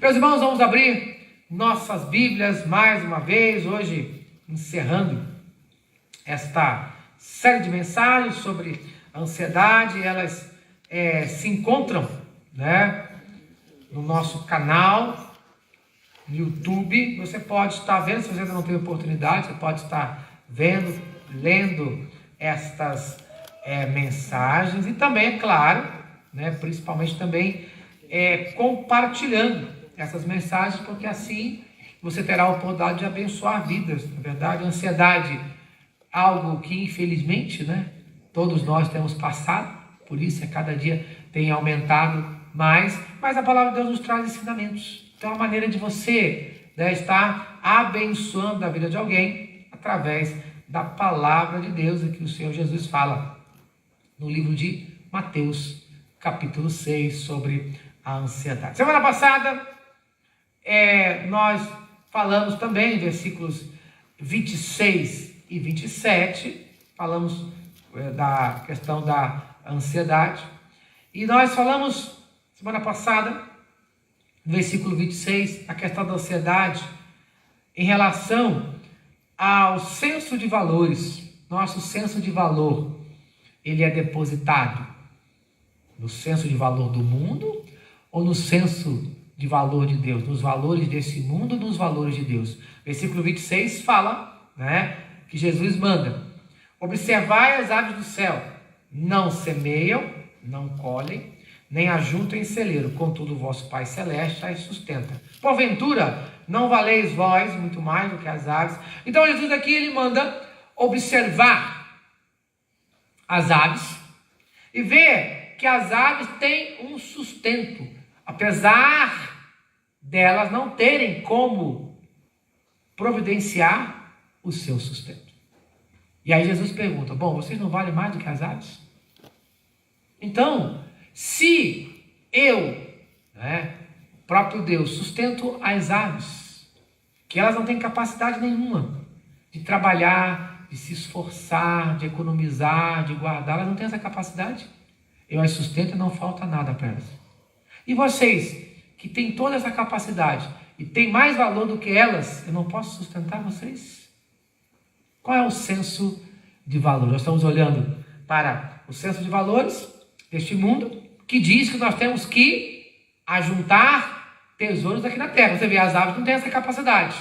Meus irmãos, vamos abrir nossas Bíblias mais uma vez, hoje encerrando esta série de mensagens sobre ansiedade. Elas se encontram, no nosso canal no YouTube. Você pode estar vendo, se você ainda não teve oportunidade, você pode estar vendo, lendo estas mensagens e também, é claro, principalmente também compartilhando essas mensagens, porque assim você terá a oportunidade de abençoar vidas. Na verdade, a ansiedade, algo que infelizmente, todos nós temos passado, por isso cada dia tem aumentado mais, mas a palavra de Deus nos traz ensinamentos. Então, a maneira de você estar abençoando a vida de alguém através da palavra de Deus, que o Senhor Jesus fala no livro de Mateus, capítulo 6, sobre a ansiedade. Semana passada, nós falamos também, versículos 26 e 27, falamos da questão da ansiedade. E nós falamos, semana passada, no versículo 26, a questão da ansiedade em relação ao senso de valores. Nosso senso de valor, ele é depositado no senso de valor do mundo ou no senso de valor de Deus? Nos valores desse mundo ou nos valores de Deus? Versículo 26 fala, que Jesus manda: observai as aves do céu, não semeiam, não colhem, nem ajuntam em celeiro, contudo o vosso Pai Celeste as sustenta. Porventura, não valeis vós muito mais do que as aves? Então Jesus aqui, ele manda observar as aves e ver que as aves têm um sustento, apesar delas não terem como providenciar o seu sustento. E aí Jesus pergunta: bom, vocês não valem mais do que as aves? Então, se eu, próprio Deus, sustento as aves, que elas não têm capacidade nenhuma de trabalhar, de se esforçar, de economizar, de guardar, elas não têm essa capacidade, eu as sustento e não falta nada para elas. E vocês, que têm toda essa capacidade e têm mais valor do que elas, eu não posso sustentar vocês? Qual é o senso de valor? Nós estamos olhando para o senso de valores deste mundo, que diz que nós temos que ajuntar tesouros aqui na terra. Você vê, as aves não têm essa capacidade.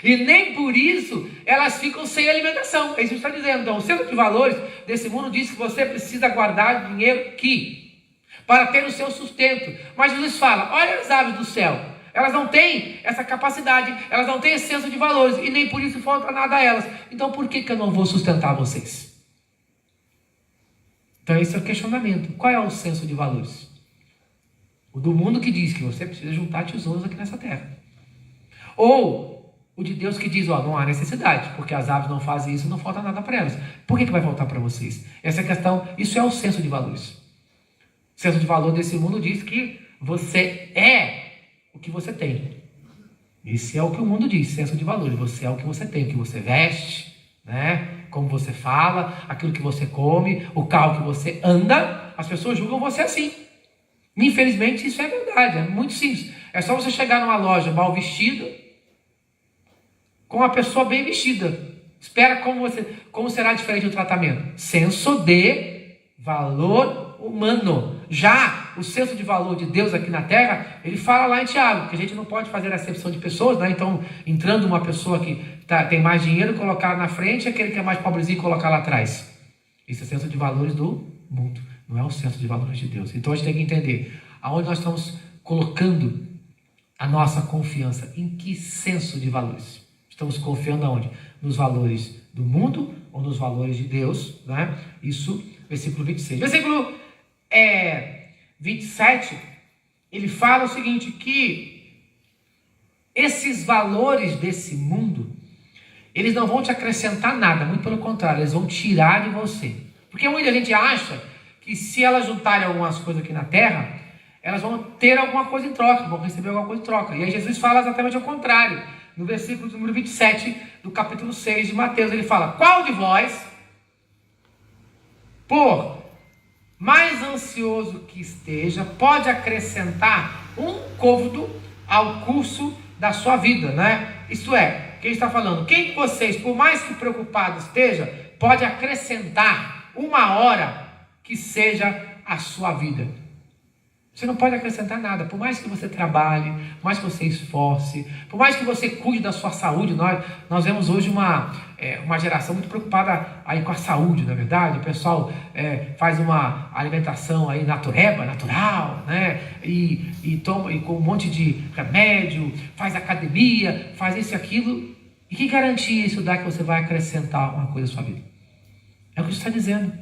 E nem por isso elas ficam sem alimentação. É isso que está dizendo. Então, o senso de valores desse mundo diz que você precisa guardar dinheiro aqui para ter o seu sustento. Mas Jesus fala: olha as aves do céu. Elas não têm essa capacidade, elas não têm esse senso de valores, e nem por isso falta nada a elas. Então por que eu não vou sustentar vocês? Então esse é o questionamento. Qual é o senso de valores? O do mundo, que diz que você precisa juntar tesouros aqui nessa terra. Ou o de Deus, que diz: não há necessidade, porque as aves não fazem isso, não falta nada para elas. Por que vai faltar para vocês? Essa é a questão. Isso é o senso de valores. O senso de valor desse mundo diz que você é o que você tem. Esse é o que o mundo diz, senso de valores. Você é o que você tem, o que você veste, como você fala, aquilo que você come, o carro que você anda. As pessoas julgam você assim. Infelizmente, isso é verdade, é muito simples. É só você chegar numa loja mal vestida com uma pessoa bem vestida. Espera como será diferente o tratamento. Senso de valor humano. Já o senso de valor de Deus aqui na terra, ele fala lá em Tiago, que a gente não pode fazer acepção de pessoas, Então, entrando uma pessoa que tem mais dinheiro, colocar na frente, aquele que é mais pobrezinho, colocar lá atrás. Esse é o senso de valores do mundo, não é o senso de valores de Deus. Então, a gente tem que entender aonde nós estamos colocando a nossa confiança, em que senso de valores. Estamos confiando aonde? Nos valores do mundo ou nos valores de Deus, Isso, versículo 26. Versículo 27, ele fala o seguinte, que esses valores desse mundo, eles não vão te acrescentar nada, muito pelo contrário, eles vão tirar de você. Porque muita gente acha que se elas juntarem algumas coisas aqui na terra, elas vão ter alguma coisa em troca, vão receber alguma coisa em troca. E aí Jesus fala exatamente ao contrário. No versículo número 27 do capítulo 6 de Mateus, ele fala: qual de vós, por mais ansioso que esteja, pode acrescentar um côvado ao curso da sua vida, né? Isto é, quem está falando? Quem de vocês, por mais que preocupado esteja, pode acrescentar 1 hora que seja a sua vida? Você não pode acrescentar nada, por mais que você trabalhe, por mais que você esforce, por mais que você cuide da sua saúde. Nós vemos hoje uma geração muito preocupada aí com a saúde, na verdade. O pessoal faz uma alimentação aí natural, né? E toma com um monte de remédio, faz academia, faz isso e aquilo. E que garantia isso dá que você vai acrescentar alguma coisa à sua vida? É o que está dizendo.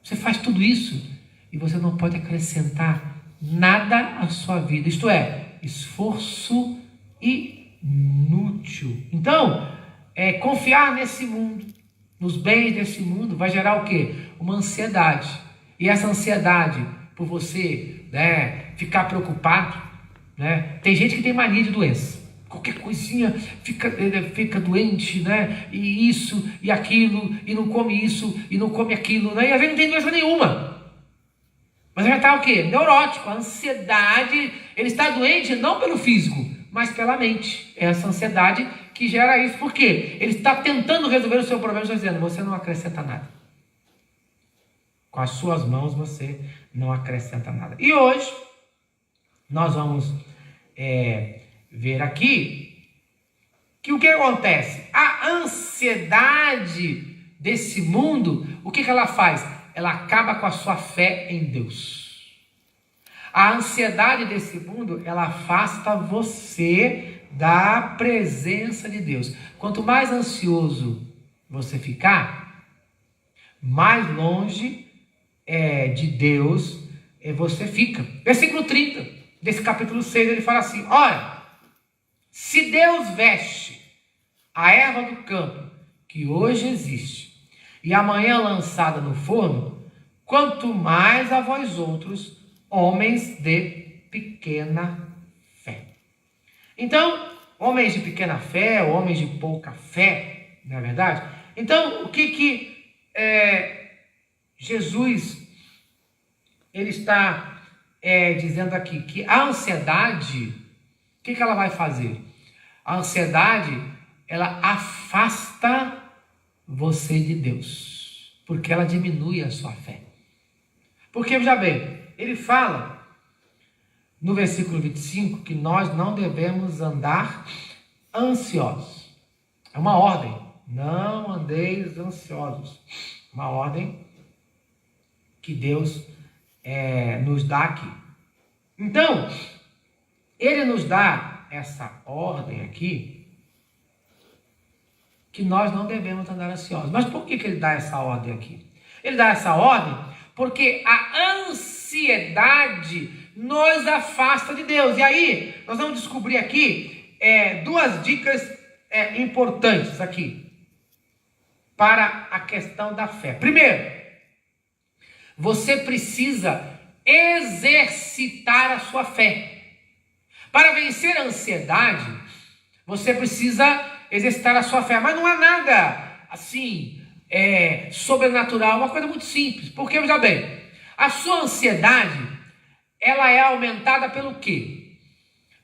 Você faz tudo isso e você não pode acrescentar nada à sua vida, isto é, esforço inútil. Então, confiar nesse mundo, nos bens desse mundo, vai gerar o quê? Uma ansiedade. E essa ansiedade, por você ficar preocupado, né? Tem gente que tem mania de doença. Qualquer coisinha fica doente, né? E isso, e aquilo, e não come isso, e não come aquilo, né? E às vezes não tem doença nenhuma. Mas já está o quê? Neurótico, a ansiedade. Ele está doente não pelo físico, mas pela mente. É essa ansiedade que gera isso. Por quê? Ele está tentando resolver o seu problema, está dizendo, você não acrescenta nada. Com as suas mãos você não acrescenta nada. E hoje, nós vamos ver aqui que o que acontece? A ansiedade desse mundo, o que ela faz? Ela acaba com a sua fé em Deus. A ansiedade desse mundo, ela afasta você da presença de Deus. Quanto mais ansioso você ficar, mais longe de Deus você fica. Versículo 30 desse capítulo 6, ele fala assim: olha, se Deus veste a erva do campo, que hoje existe, e amanhã lançada no forno, quanto mais a vós outros, homens de pequena fé. Então, homens de pequena fé, homens de pouca fé, não é verdade? Então, o que Jesus ele está dizendo aqui? Que a ansiedade, o que ela vai fazer? A ansiedade, ela afasta você de Deus, porque ela diminui a sua fé. Porque, veja bem, ele fala no versículo 25 que nós não devemos andar ansiosos. É uma ordem, não andeis ansiosos. Uma ordem que Deus nos dá aqui. Então, ele nos dá essa ordem aqui, que nós não devemos andar ansiosos. Mas por que ele dá essa ordem aqui? Ele dá essa ordem porque a ansiedade nos afasta de Deus. E aí, nós vamos descobrir aqui 2 dicas importantes aqui para a questão da fé. Primeiro, você precisa exercitar a sua fé. Para vencer a ansiedade, você precisa exercitar a sua fé, mas não há nada assim sobrenatural, uma coisa muito simples. Porque, veja bem, a sua ansiedade, ela é aumentada pelo quê?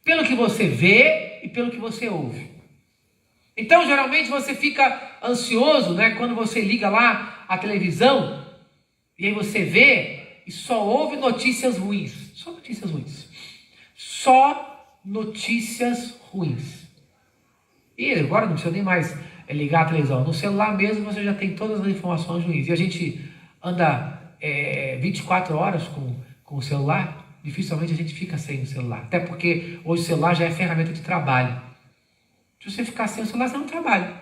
Pelo que você vê e pelo que você ouve. Então, geralmente você fica ansioso, né, quando você liga lá a televisão e aí você vê e só ouve notícias ruins. Só notícias ruins. Só notícias ruins. E agora não precisa nem mais ligar a televisão. No celular mesmo você já tem todas as informações ruins. E a gente anda 24 horas com o celular. Dificilmente a gente fica sem o celular. Até porque hoje o celular já é ferramenta de trabalho. Se você ficar sem o celular, você não trabalha.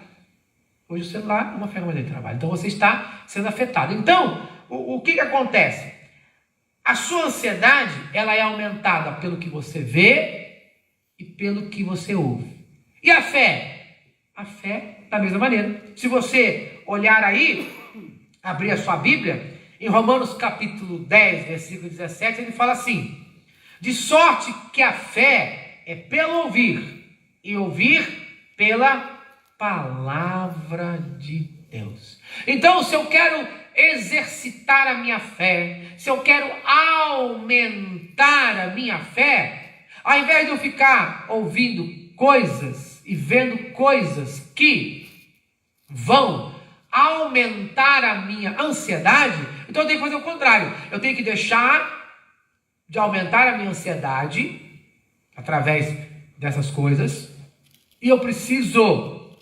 Hoje o celular é uma ferramenta de trabalho. Então você está sendo afetado. Então, o que acontece? A sua ansiedade, ela é aumentada pelo que você vê e pelo que você ouve. E a fé? A fé, da mesma maneira. Se você olhar aí, abrir a sua Bíblia, em Romanos capítulo 10, versículo 17, ele fala assim: de sorte que a fé é pelo ouvir, e ouvir pela palavra de Deus. Então, se eu quero exercitar a minha fé, se eu quero aumentar a minha fé, Ao invés de eu ficar ouvindo coisas e vendo coisas que vão aumentar a minha ansiedade, então eu tenho que fazer o contrário. Eu tenho que deixar de aumentar a minha ansiedade através dessas coisas e eu preciso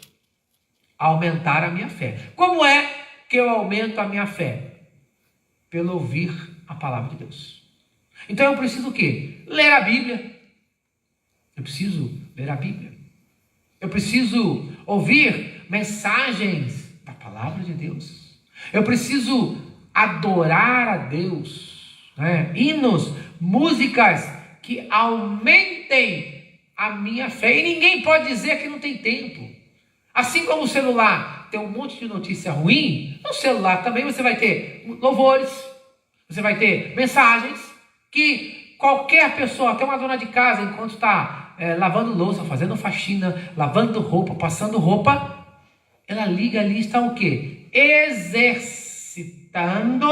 aumentar a minha fé. Como é que eu aumento a minha fé? Pelo ouvir a palavra de Deus. Então eu preciso o quê? Ler a Bíblia. Eu preciso ler a Bíblia. Eu preciso ouvir mensagens da palavra de Deus. Eu preciso adorar a Deus, né? Hinos, músicas que aumentem a minha fé. E ninguém pode dizer que não tem tempo. Assim como o celular tem um monte de notícia ruim, no celular também você vai ter louvores, você vai ter mensagens que qualquer pessoa, até uma dona de casa, enquanto está lavando louça, fazendo faxina, lavando roupa, passando roupa, ela liga ali e está o quê? Exercitando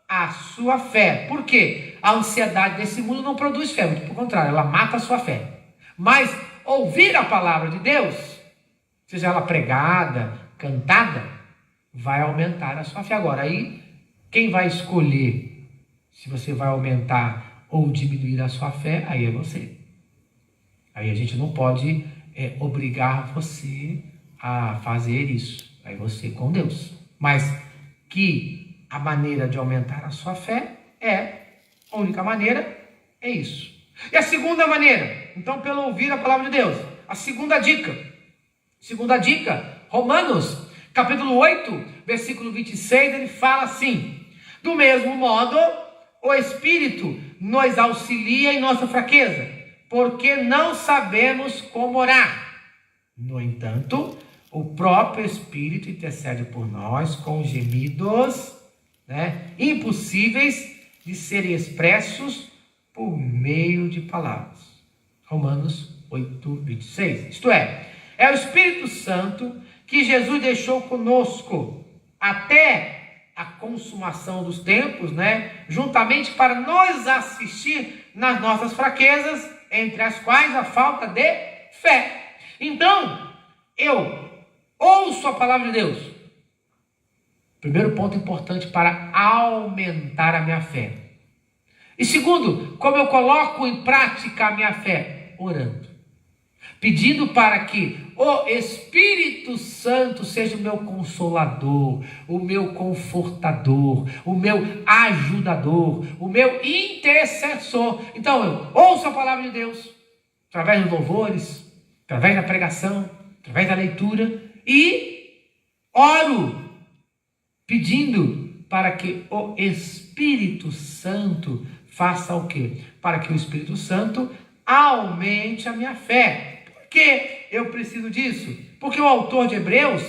a sua fé. Por quê? A ansiedade desse mundo não produz fé, muito pelo contrário, ela mata a sua fé. Mas ouvir a palavra de Deus, seja ela pregada, cantada, vai aumentar a sua fé. Agora, aí, quem vai escolher se você vai aumentar ou diminuir a sua fé, aí é você. Aí a gente não pode obrigar você a fazer isso. Aí você com Deus. Mas que a maneira de aumentar a sua fé a única maneira é isso. E a segunda maneira, então, pelo ouvir a palavra de Deus. A segunda dica, Romanos, capítulo 8, versículo 26, ele fala assim: do mesmo modo, o Espírito nos auxilia em nossa fraqueza, porque não sabemos como orar. No entanto, o próprio Espírito intercede por nós com gemidos, impossíveis de serem expressos por meio de palavras. Romanos 8, 26. Isto é o Espírito Santo que Jesus deixou conosco até a consumação dos tempos, juntamente para nos assistir nas nossas fraquezas, entre as quais a falta de fé. Então, eu ouço a palavra de Deus. Primeiro ponto importante para aumentar a minha fé. E segundo, como eu coloco em prática a minha fé? Orando. Pedindo para que o Espírito Santo seja o meu consolador, o meu confortador, o meu ajudador, o meu intercessor. Então eu ouço a palavra de Deus, através dos louvores, através da pregação, através da leitura, e oro, pedindo para que o Espírito Santo faça o quê? Para que o Espírito Santo aumente a minha fé. Por que eu preciso disso? Porque o autor de Hebreus,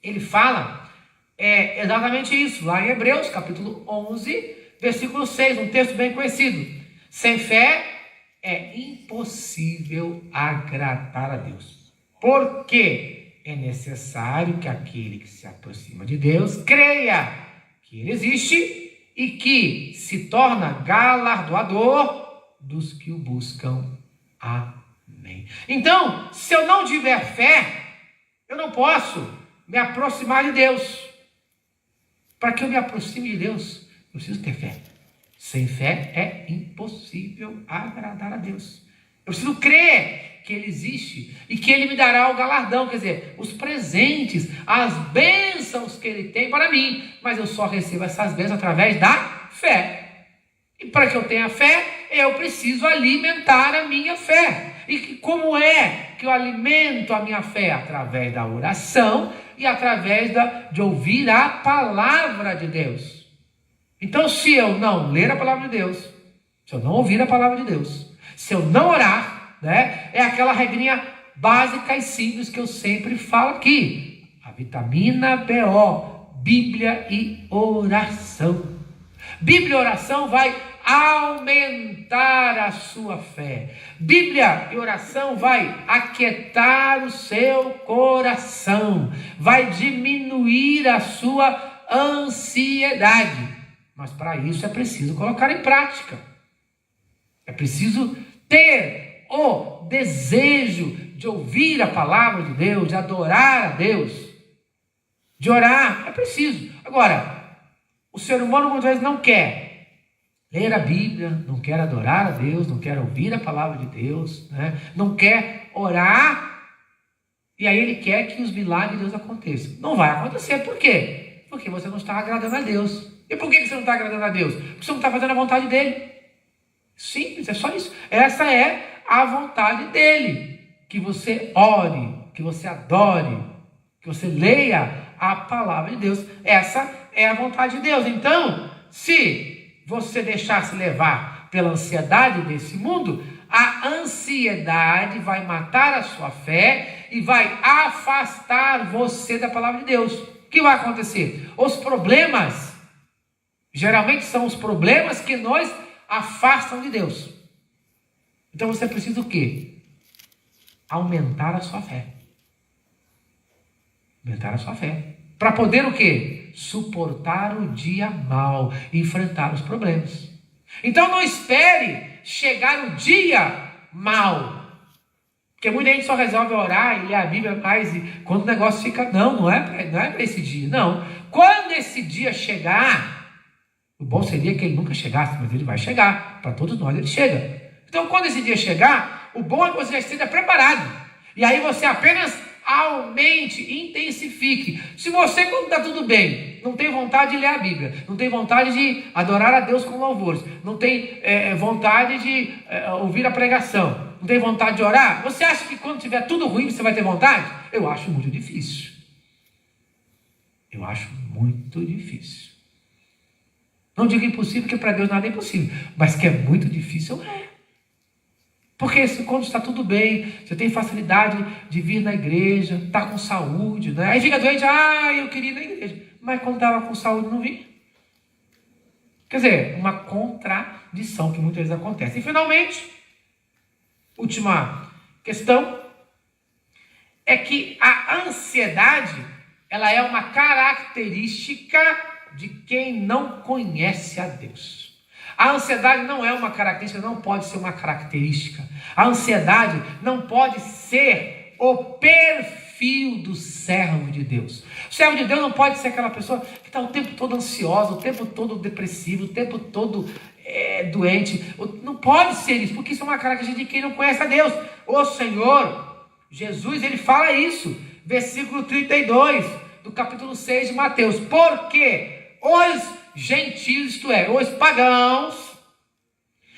ele fala exatamente isso, lá em Hebreus, capítulo 11, versículo 6, um texto bem conhecido. Sem fé é impossível agradar a Deus. Porque é necessário que aquele que se aproxima de Deus creia que Ele existe e que se torna galardoador dos que o buscam. Amém. Então, se eu não tiver fé, eu não posso me aproximar de Deus. Para que eu me aproxime de Deus, eu preciso ter fé. Sem fé é impossível agradar a Deus. Eu preciso crer que Ele existe e que Ele me dará o galardão, quer dizer, os presentes, as bênçãos que Ele tem para mim. Mas eu só recebo essas bênçãos através da fé. E para que eu tenha fé, eu preciso alimentar a minha fé. E como é que eu alimento a minha fé? Através da oração e através de ouvir a palavra de Deus. Então, se eu não ler a palavra de Deus, se eu não ouvir a palavra de Deus, se eu não orar, é aquela regrinha básica e simples que eu sempre falo aqui. A vitamina BO, Bíblia e oração. Bíblia e oração vai aumentar a sua fé. Bíblia e oração vai aquietar o seu coração, vai diminuir a sua ansiedade. Mas para isso é preciso colocar em prática. É preciso ter o desejo de ouvir a palavra de Deus, de adorar a Deus, de orar, é preciso. Agora, o ser humano muitas vezes não quer ler a Bíblia, não quer adorar a Deus, não quer ouvir a palavra de Deus, né? Não quer orar, e aí ele quer que os milagres de Deus aconteçam. Não vai acontecer, por quê? Porque você não está agradando a Deus. E por que você não está agradando a Deus? Porque você não está fazendo a vontade dele. Simples, é só isso. Essa é a vontade dele. Que você ore, que você adore, que você leia a palavra de Deus. Essa é a vontade de Deus. Então, se você deixar se levar pela ansiedade desse mundo, a ansiedade vai matar a sua fé e vai afastar você da palavra de Deus. O que vai acontecer? Os problemas, geralmente são os problemas que nos afastam de Deus. Então você precisa o quê? Aumentar a sua fé. Aumentar a sua fé. Para poder o quê? Suportar o dia mau, enfrentar os problemas. Então não espere chegar o dia mau. Porque muita gente só resolve orar e ler a Bíblia mais e quando o negócio fica... Não é para esse dia, não. Quando esse dia chegar, o bom seria que ele nunca chegasse, mas ele vai chegar. Para todos nós ele chega. Então quando esse dia chegar, o bom é que você já esteja preparado. E aí você apenas aumente, intensifique. Se você, quando está tudo bem, não tem vontade de ler a Bíblia, não tem vontade de adorar a Deus com louvores, não tem vontade de ouvir a pregação, não tem vontade de orar, você acha que quando tiver tudo ruim você vai ter vontade? Eu acho muito difícil. Eu acho muito difícil. Não digo impossível, porque para Deus nada é impossível, mas que é muito difícil, é. Porque quando está tudo bem, você tem facilidade de vir na igreja, está com saúde, né? Aí fica doente, eu queria ir na igreja. Mas quando estava com saúde, não vinha. Quer dizer, uma contradição que muitas vezes acontece. E finalmente, última questão, é que a ansiedade, ela é uma característica de quem não conhece a Deus. A ansiedade não é uma característica, não pode ser uma característica. A ansiedade não pode ser o perfil do servo de Deus. O servo de Deus não pode ser aquela pessoa que está o tempo todo ansiosa, o tempo todo depressivo, o tempo todo doente. Não pode ser isso, porque isso é uma característica de quem não conhece a Deus. O Senhor, Jesus, ele fala isso. Versículo 32 do capítulo 6 de Mateus. Porque os gentios, isto é, os pagãos,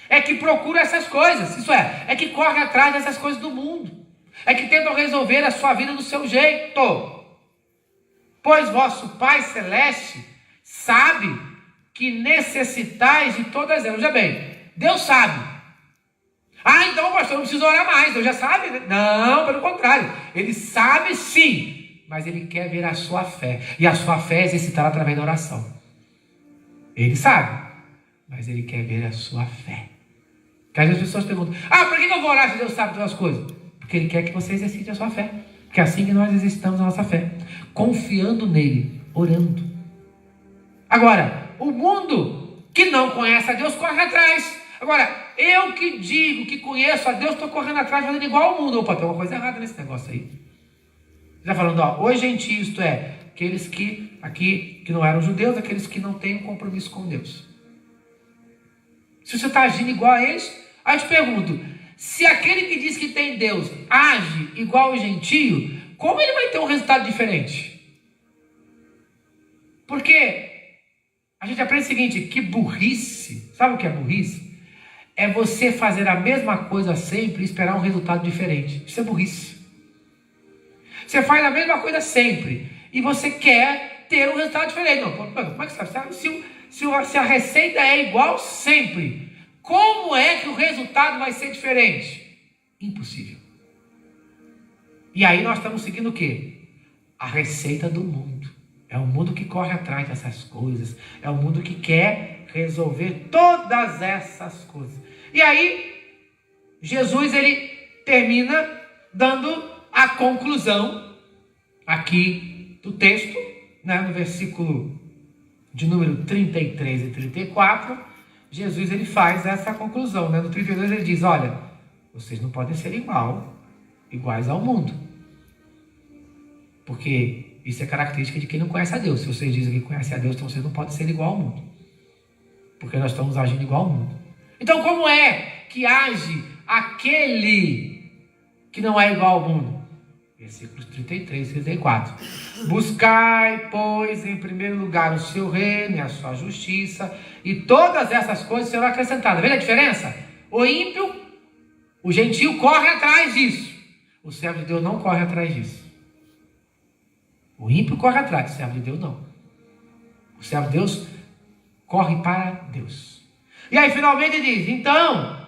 é que procuram essas coisas, isso é que correm atrás dessas coisas do mundo, é que tentam resolver a sua vida do seu jeito, pois vosso Pai Celeste sabe que necessitais de todas elas. Veja bem, Deus sabe. Então pastor, não precisa orar mais, Deus já sabe, né? Não, pelo contrário, Ele sabe sim, mas Ele quer ver a sua fé, e a sua fé é exercitada através da oração. Ele sabe, mas Ele quer ver a sua fé. Porque às vezes as pessoas perguntam, por que eu vou orar se Deus sabe todas as coisas? Porque Ele quer que você exercite a sua fé. Porque é assim que nós exercitamos a nossa fé. Confiando nele, orando. Agora, o mundo que não conhece a Deus corre atrás. Agora, eu que digo que conheço a Deus, estou correndo atrás fazendo igual ao mundo. Opa, tem uma coisa errada nesse negócio aí. Está falando, os gentios, isto é, aqueles que não eram judeus, aqueles que não têm um compromisso com Deus. Se você está agindo igual a eles, aí eu te pergunto, se aquele que diz que tem Deus age igual ao gentio, como ele vai ter um resultado diferente? Porque a gente aprende o seguinte, que burrice, sabe o que é burrice? É você fazer a mesma coisa sempre e esperar um resultado diferente. Isso é burrice. Você faz a mesma coisa sempre e você quer ter um resultado diferente. Não, como é que você sabe? Se a receita é igual sempre, como é que o resultado vai ser diferente? Impossível. E aí nós estamos seguindo o quê? A receita do mundo. É o mundo que corre atrás dessas coisas. É o mundo que quer resolver todas essas coisas. E aí, Jesus, ele termina dando a conclusão aqui do texto, né, no versículo de número 33 e 34, Jesus ele faz essa conclusão, né? No 32 ele diz, olha, vocês não podem ser iguais ao mundo. Porque isso é característica de quem não conhece a Deus. Se vocês dizem que conhecem a Deus, então vocês não podem ser igual ao mundo. Porque nós estamos agindo igual ao mundo. Então como é que age aquele que não é igual ao mundo? Versículos 33 e 34. Buscai, pois, em primeiro lugar o seu reino e a sua justiça, e todas essas coisas serão acrescentadas. Vê a diferença? O ímpio, o gentio corre atrás disso. O servo de Deus não corre atrás disso. O ímpio corre atrás, o servo de Deus não. O servo de Deus corre para Deus. E aí finalmente diz, então,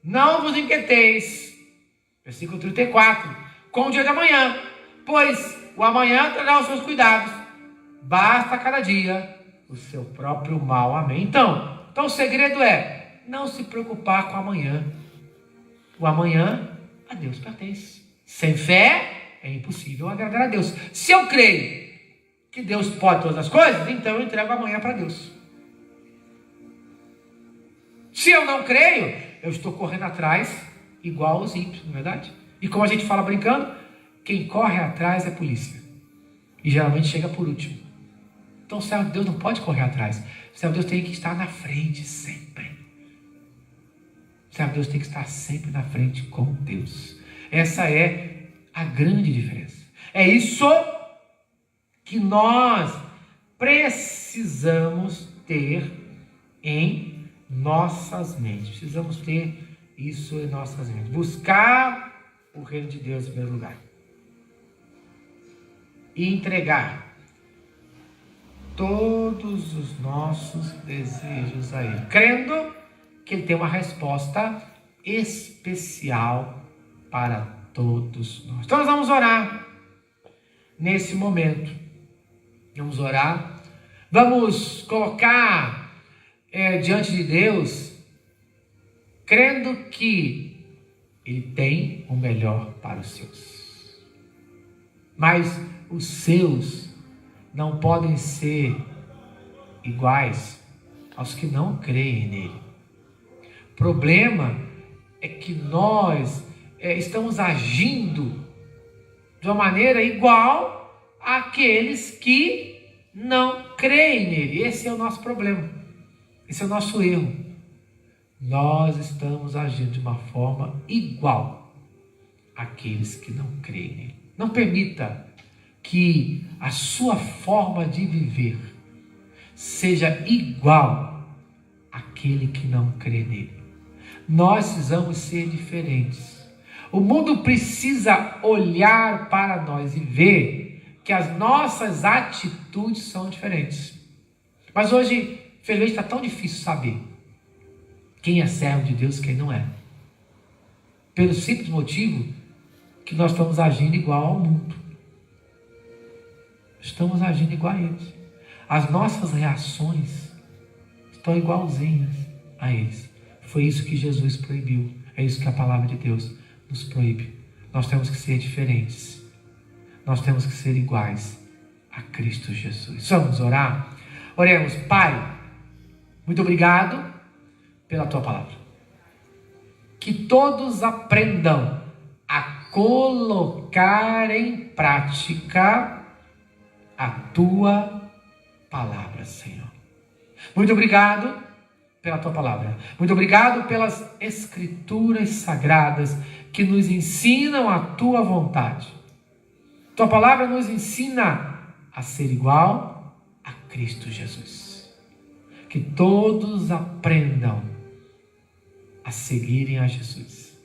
não vos inquieteis, versículo 34, com o dia de amanhã, pois o amanhã trará os seus cuidados, basta cada dia o seu próprio mal. Amém. Então o segredo é não se preocupar com o amanhã. O amanhã a Deus pertence. Sem fé é impossível agradar a Deus. Se eu creio que Deus pode todas as coisas, então eu entrego amanhã para Deus. Se eu não creio, eu estou correndo atrás igual aos ímpios, não é verdade? E como a gente fala brincando, quem corre atrás é polícia. E geralmente chega por último. Então o servo de Deus não pode correr atrás. O servo de Deus tem que estar na frente sempre. O servo de Deus tem que estar sempre na frente com Deus. Essa é a grande diferença. É isso que nós precisamos ter em nossas mentes. Precisamos ter isso em nossas mentes. Buscar o reino de Deus em primeiro lugar. E entregar todos os nossos desejos a Ele. Crendo que Ele tem uma resposta especial para todos nós. Então nós vamos orar nesse momento. Vamos orar. Vamos colocar diante de Deus, crendo que Ele tem o melhor para os seus. Mas os seus não podem ser iguais aos que não creem nele. O problema é que nós estamos agindo de uma maneira igual àqueles que não creem nele. Esse é o nosso problema. Esse é o nosso erro. Nós estamos agindo de uma forma igual àqueles que não creem nele. Não permita que a sua forma de viver seja igual àquele que não crê nele. Nós precisamos ser diferentes. O mundo precisa olhar para nós e ver que as nossas atitudes são diferentes. Mas hoje, infelizmente, está tão difícil saber quem é servo de Deus e quem não é. Pelo simples motivo que nós estamos agindo igual ao mundo. Estamos agindo igual a eles. As nossas reações estão igualzinhas a eles. Foi isso que Jesus proibiu. É isso que a palavra de Deus nos proíbe. Nós temos que ser diferentes. Nós temos que ser iguais a Cristo Jesus. Vamos orar? Oremos. Pai, muito obrigado pela tua palavra. Que todos aprendam a colocar em prática a tua palavra, Senhor. Muito obrigado pela tua palavra. Muito obrigado pelas escrituras sagradas que nos ensinam a tua vontade. Tua palavra nos ensina a ser igual a Cristo Jesus. Que todos aprendam a seguirem a Jesus,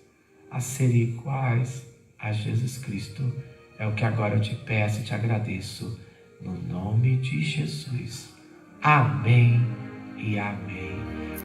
a serem iguais a Jesus Cristo. É o que agora eu te peço e te agradeço. No nome de Jesus. Amém e amém.